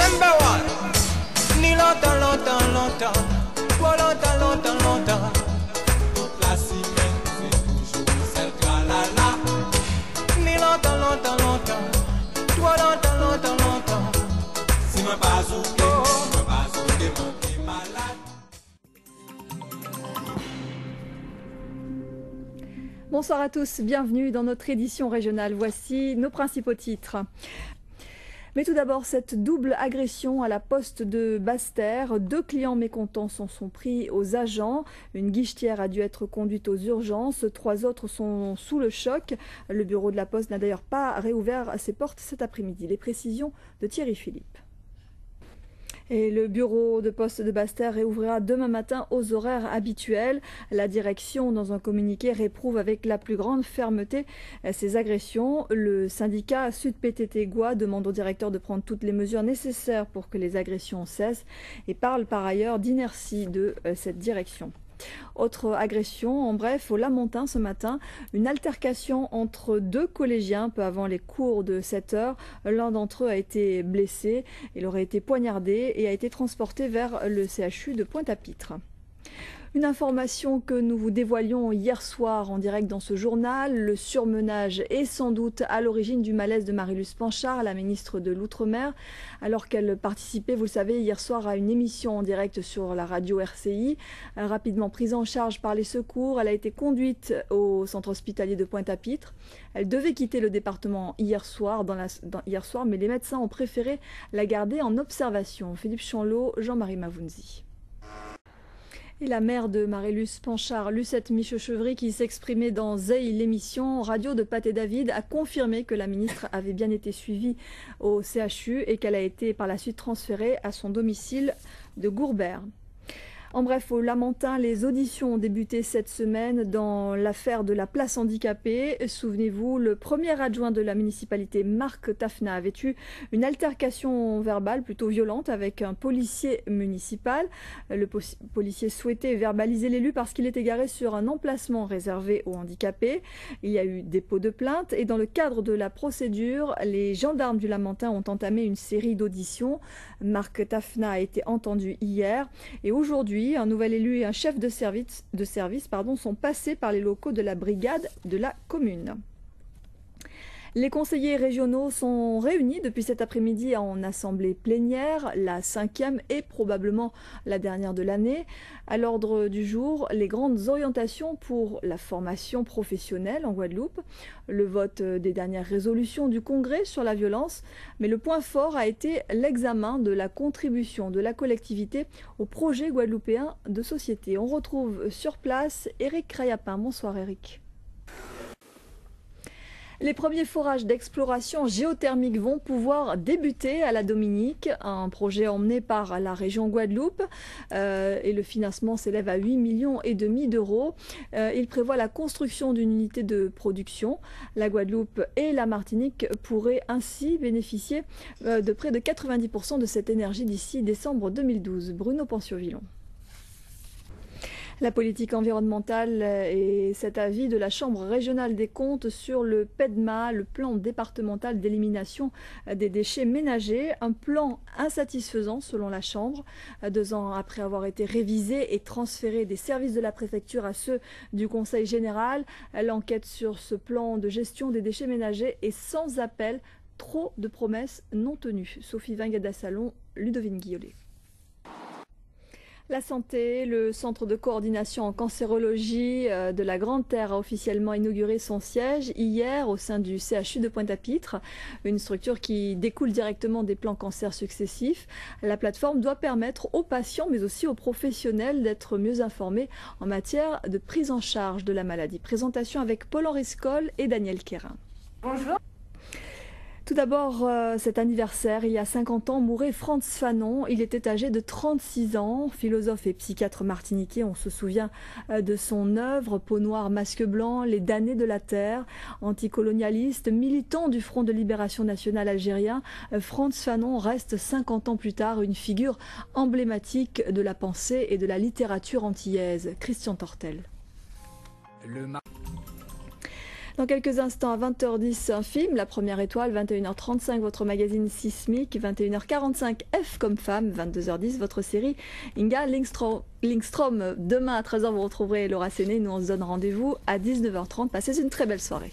Number one. Ni longtemps, longtemps, longtemps. Pour longtemps, longtemps, longtemps. La semaine, c'est toujours celle tra-la-la. Ni longtemps, longtemps, longtemps. Toi longtemps, longtemps, longtemps. Si ma pas ouké, moi qui malade. Bonsoir à tous, bienvenue dans notre édition régionale. Voici nos principaux titres. Mais tout d'abord, cette double agression à la poste de Basse-Terre. 2 clients mécontents s'en sont pris aux agents. Une guichetière a dû être conduite aux urgences. 3 autres sont sous le choc. Le bureau de la poste n'a d'ailleurs pas réouvert ses portes cet après-midi. Les précisions de Thierry Philippe. Et le bureau de poste de Basse-Terre réouvrira demain matin aux horaires habituels. La direction, dans un communiqué, réprouve avec la plus grande fermeté ces agressions. Le syndicat Sud PTT Goix demande au directeur de prendre toutes les mesures nécessaires pour que les agressions cessent et parle par ailleurs d'inertie de cette direction. Autre agression, en bref, au Lamentin ce matin, une altercation entre 2 collégiens peu avant les cours de 7 heures. L'un d'entre eux a été blessé, il aurait été poignardé et a été transporté vers le CHU de Pointe-à-Pitre. Une information que nous vous dévoilions hier soir en direct dans ce journal. Le surmenage est sans doute à l'origine du malaise de Marie-Luce Panchard, la ministre de l'Outre-mer, alors qu'elle participait, vous le savez, hier soir à une émission en direct sur la radio RCI. Rapidement prise en charge par les secours, elle a été conduite au centre hospitalier de Pointe-à-Pitre. Elle devait quitter le département hier soir, mais les médecins ont préféré la garder en observation. Philippe Chanlot, Jean-Marie Mavounzi. Et la mère de Marie-Luce Panchard, Lucette Michechevry, qui s'exprimait dans Zeil, l'émission radio de Pat et David, a confirmé que la ministre avait bien été suivie au CHU et qu'elle a été par la suite transférée à son domicile de Gourbert. En bref, au Lamentin, les auditions ont débuté cette semaine dans l'affaire de la place handicapée. Souvenez-vous, le premier adjoint de la municipalité, Marc Tafna, avait eu une altercation verbale plutôt violente avec un policier municipal. Le policier souhaitait verbaliser l'élu parce qu'il était garé sur un emplacement réservé aux handicapés. Il y a eu dépôt de plainte et dans le cadre de la procédure, les gendarmes du Lamentin ont entamé une série d'auditions. Marc Tafna a été entendu hier et aujourd'hui, un nouvel élu et un chef de service sont passés par les locaux de la brigade de la commune. Les conseillers régionaux sont réunis depuis cet après-midi en assemblée plénière, la 5e et probablement la dernière de l'année. À l'ordre du jour, les grandes orientations pour la formation professionnelle en Guadeloupe, le vote des dernières résolutions du Congrès sur la violence, mais le point fort a été l'examen de la contribution de la collectivité au projet guadeloupéen de société. On retrouve sur place Éric Crayapin. Bonsoir Éric. Les premiers forages d'exploration géothermique vont pouvoir débuter à la Dominique, un projet emmené par la région Guadeloupe et le financement s'élève à 8,5 millions d'euros. Il prévoit la construction d'une unité de production. La Guadeloupe et la Martinique pourraient ainsi bénéficier de près de 90% de cette énergie d'ici décembre 2012. Bruno Pensiovillon. La politique environnementale et cet avis de la Chambre régionale des comptes sur le PEDMA, le plan départemental d'élimination des déchets ménagers, un plan insatisfaisant selon la Chambre. 2 ans après avoir été révisé et transféré des services de la préfecture à ceux du Conseil général, l'enquête sur ce plan de gestion des déchets ménagers est sans appel. Trop de promesses non tenues. Sophie Vingada-Salon, Ludovine Guillolet. La santé, le centre de coordination en cancérologie de la Grande Terre a officiellement inauguré son siège hier au sein du CHU de Pointe-à-Pitre, une structure qui découle directement des plans cancer successifs. La plateforme doit permettre aux patients mais aussi aux professionnels d'être mieux informés en matière de prise en charge de la maladie. Présentation avec Paul-Henri Scoll et Daniel Quérin. Bonjour. Tout d'abord, cet anniversaire, il y a 50 ans, mourait Frantz Fanon. Il était âgé de 36 ans, philosophe et psychiatre martiniquais. On se souvient de son œuvre, Peau noire, masque blanc, Les damnés de la terre. Anticolonialiste, militant du Front de libération nationale algérien, Frantz Fanon reste 50 ans plus tard une figure emblématique de la pensée et de la littérature antillaise. Christian Tortel. Dans quelques instants, à 20h10, un film, La Première Étoile, 21h35, votre magazine Sismique, 21h45, F comme femme, 22h10, votre série Inga Lindstrom. Demain à 13h, vous retrouverez Laura Séné. Nous, on se donne rendez-vous à 19h30. Passez une très belle soirée.